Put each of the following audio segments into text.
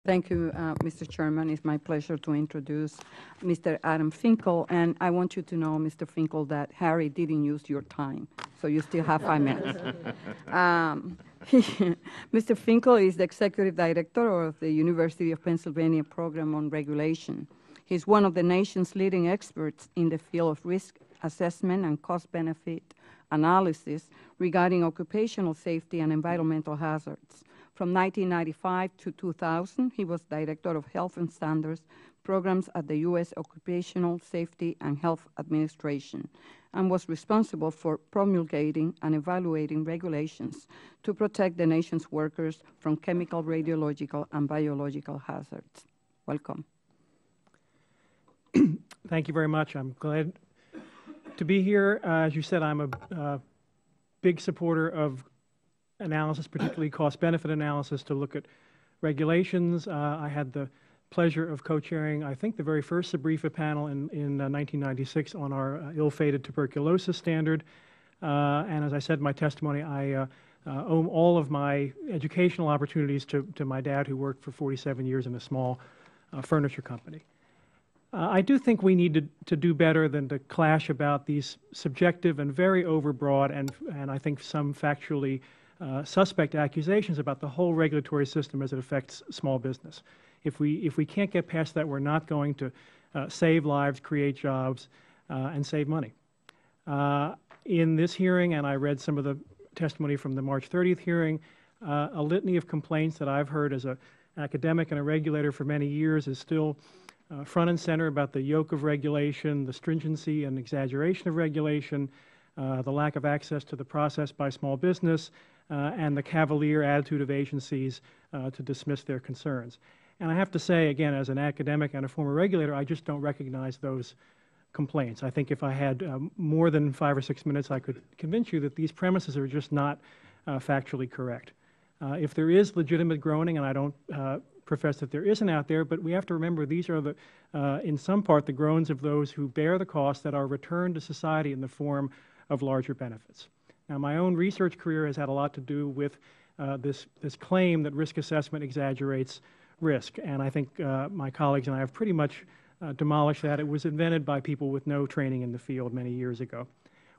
Thank you, Mr. Chairman. It's my pleasure to introduce Mr. Adam Finkel. And I want you to know, Mr. Finkel, that Harry didn't use your time, so you still have 5 minutes. Mr. Finkel is the Executive Director of the University of Pennsylvania Program on Regulation. He's one of the nation's leading experts in the field of risk assessment and cost-benefit analysis regarding occupational safety and environmental hazards. From 1995 to 2000, he was Director of Health and Standards Programs at the U.S. Occupational Safety and Health Administration and was responsible for promulgating and evaluating regulations to protect the nation's workers from chemical, radiological, and biological hazards. Welcome. Thank you very much. I'm glad to be here. As you said, I'm a big supporter of analysis, particularly cost-benefit analysis, to look at regulations. I had the pleasure of co-chairing, I think, the very first SBREFA panel in 1996 on our ill-fated tuberculosis standard. And as I said in my testimony, I owe all of my educational opportunities to my dad, who worked for 47 years in a small furniture company. I do think we need to do better than to clash about these subjective and very overbroad and I think some factually suspect accusations about the whole regulatory system as it affects small business. If we can't get past that, we're not going to save lives, create jobs, and save money. In this hearing, and I read some of the testimony from the March 30th hearing, a litany of complaints that I've heard as an academic and a regulator for many years is still front and center about the yoke of regulation, the stringency and exaggeration of regulation, the lack of access to the process by small business, and the cavalier attitude of agencies to dismiss their concerns. And I have to say, again, as an academic and a former regulator, I just don't recognize those complaints. I think if I had more than 5 or 6 minutes, I could convince you that these premises are just not factually correct. If there is legitimate groaning, and I don't profess that there isn't out there, but we have to remember these are in some part the groans of those who bear the costs that are returned to society in the form of larger benefits. Now, my own research career has had a lot to do with this claim that risk assessment exaggerates risk, and I think my colleagues and I have pretty much demolished that. It was invented by people with no training in the field many years ago.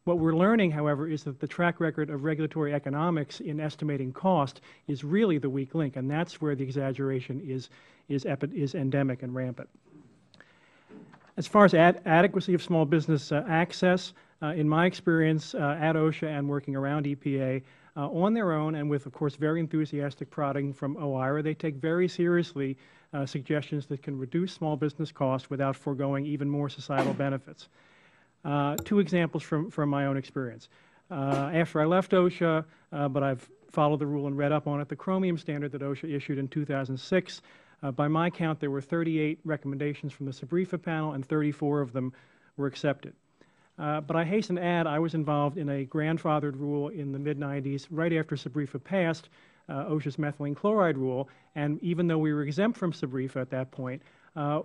What we're learning, however, is that the track record of regulatory economics in estimating cost is really the weak link, and that's where the exaggeration is endemic and rampant. As far as adequacy of small business access, in my experience at OSHA and working around EPA, on their own and with, of course, very enthusiastic prodding from OIRA, they take very seriously suggestions that can reduce small business costs without foregoing even more societal benefits. 2 examples from my own experience. After I left OSHA, but I've followed the rule and read up on it, the chromium standard that OSHA issued in 2006, by my count, there were 38 recommendations from the SBREFA panel, and 34 of them were accepted. But I hasten to add, I was involved in a grandfathered rule in the mid-90s, right after SBREFA passed OSHA's methylene chloride rule, and even though we were exempt from SBREFA at that point,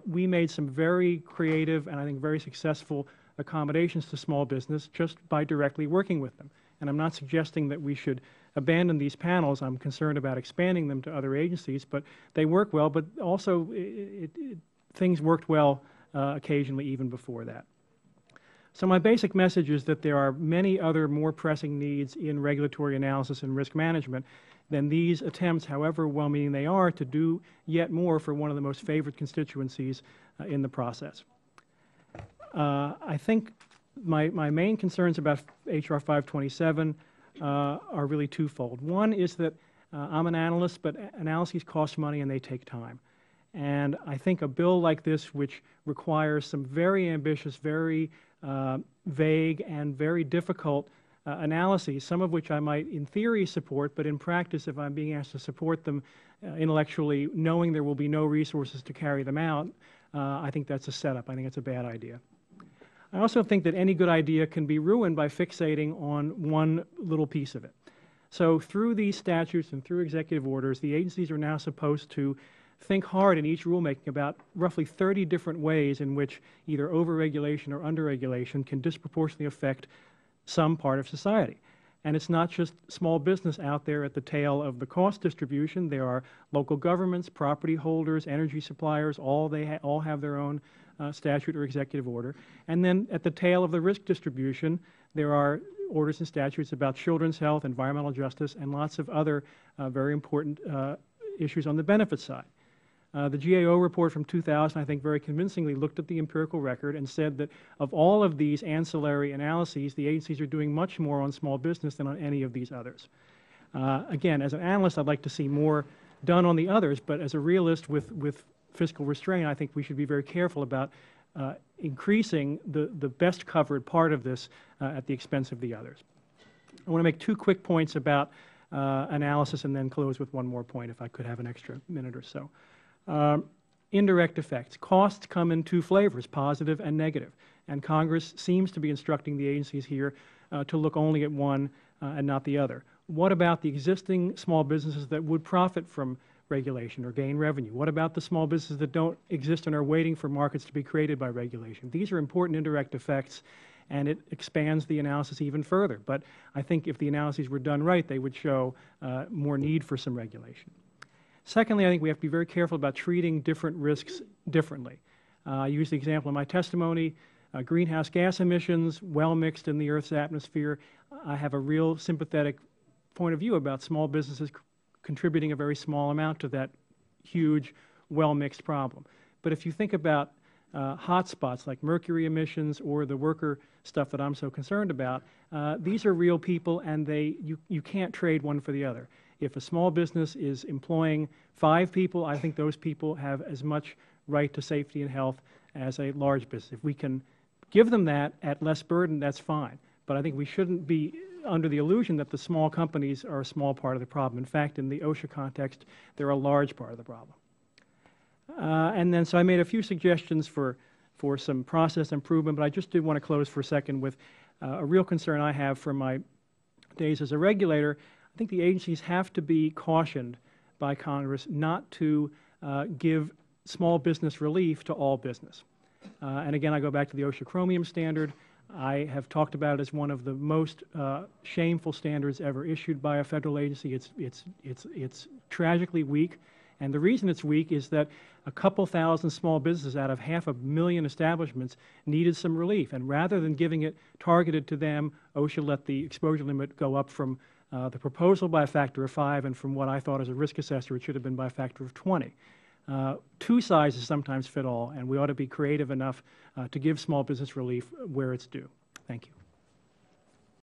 we made some very creative and I think very successful accommodations to small business just by directly working with them. And I'm not suggesting that we should abandon these panels. I'm concerned about expanding them to other agencies, but they work well, but also things worked well occasionally even before that. So my basic message is that there are many other more pressing needs in regulatory analysis and risk management than these attempts, however well-meaning they are, to do yet more for one of the most favored constituencies in the process. I think my main concerns about H.R. 527 are really twofold. One is that I'm an analyst, but analyses cost money and they take time. And I think a bill like this, which requires some very ambitious, very vague, and very difficult analyses, some of which I might in theory support, but in practice, if I'm being asked to support them intellectually, knowing there will be no resources to carry them out, I think that's a setup. I think it's a bad idea. I also think that any good idea can be ruined by fixating on one little piece of it. So through these statutes and through executive orders, the agencies are now supposed to think hard in each rulemaking about roughly 30 different ways in which either overregulation or underregulation can disproportionately affect some part of society. And it's not just small business out there at the tail of the cost distribution. There are local governments, property holders, energy suppliers, all have their own statute or executive order. And then at the tail of the risk distribution, there are orders and statutes about children's health, environmental justice, and lots of other very important issues on the benefit side. The GAO report from 2000, I think, very convincingly looked at the empirical record and said that of all of these ancillary analyses, the agencies are doing much more on small business than on any of these others. Again, as an analyst, I'd like to see more done on the others, but as a realist with fiscal restraint, I think we should be very careful about increasing the best covered part of this at the expense of the others. I want to make 2 quick points about analysis and then close with one more point if I could have an extra minute or so. Indirect effects. Costs come in 2 flavors, positive and negative, and Congress seems to be instructing the agencies here to look only at one and not the other. What about the existing small businesses that would profit from regulation or gain revenue? What about the small businesses that don't exist and are waiting for markets to be created by regulation? These are important indirect effects, and it expands the analysis even further. But I think if the analyses were done right, they would show more need for some regulation. Secondly, I think we have to be very careful about treating different risks differently. I used the example in my testimony, greenhouse gas emissions, well mixed in the Earth's atmosphere. I have a real sympathetic point of view about small businesses contributing a very small amount to that huge, well-mixed problem. But if you think about hot spots like mercury emissions or the worker stuff that I'm so concerned about, these are real people, and you can't trade one for the other. If a small business is employing 5 people, I think those people have as much right to safety and health as a large business. If we can give them that at less burden, that's fine. But I think we shouldn't be under the illusion that the small companies are a small part of the problem. In fact, in the OSHA context, they're a large part of the problem. And then so I made a few suggestions for some process improvement, but I just did want to close for a second with a real concern I have from my days as a regulator. I think the agencies have to be cautioned by Congress not to give small business relief to all business. And again, I go back to the OSHA chromium standard. I have talked about it as one of the most shameful standards ever issued by a federal agency. It's tragically weak, and the reason it's weak is that a couple thousand small businesses out of 500,000 establishments needed some relief, and rather than giving it targeted to them, OSHA let the exposure limit go up from the proposal by a factor of 5, and from what I thought as a risk assessor, it should have been by a factor of 20. 2 sizes sometimes fit all, and we ought to be creative enough to give small business relief where it's due. Thank you.